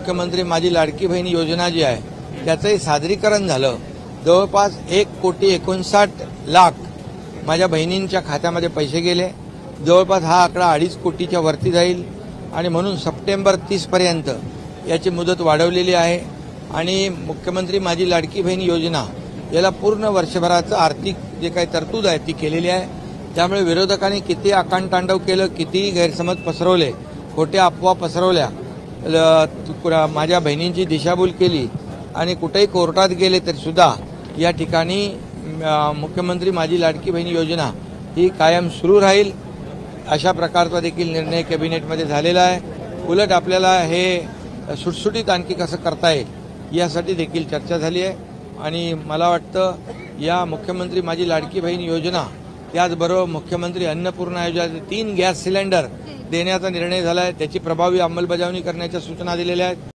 मुख्यमंत्री माझी लाडकी बहीण योजना जी आहे त्याचंही सादरीकरण झालं। जवळपास 1,59,00,000 माझ्या बहिणींच्या खात्यामध्ये पैसे गेले। जवळपास हा आकडा 2.5 कोटीच्या वरती जाईल आणि म्हणून सप्टेंबर 30 पर्यंत याची मुदत वाढवलेली आहे। आणि मुख्यमंत्री माझी लाडकी बहीण योजना याला पूर्ण वर्षभराचं आर्थिक जे काही तरतूद आहे ती केलेली आहे। त्यामुळे विरोधकांनी किती आकांडतांडव केलं, किती गैरसमज पसरवले, खोट्या अफवा पसरवल्या, माझ्या बहिणींची दिशाभूल केली आणि कुठेही कोर्टात गेले तरी सुद्धा या ठिकाणी मुख्यमंत्री माझी लाडकी बहीण योजना ही कायम सुरू राहील अशा प्रकारचा देखील निर्णय कॅबिनेटमध्ये झालेला आहे। उलट आपल्याला हे सुटसुटीत आणखी कसं करता येईल यासाठी देखील चर्चा झाली आहे। आणि मला वाटतं या मुख्यमंत्री माझी लाडकी बहीण योजना त्याचबरोबर मुख्यमंत्री अन्नपूर्णा योजनेचे 3 गॅस सिलेंडर देण्याचा निर्णय झाला आहे, त्याची प्रभावी अंमलबजावणी करण्याच्या सूचना दिलेल्या आहेत।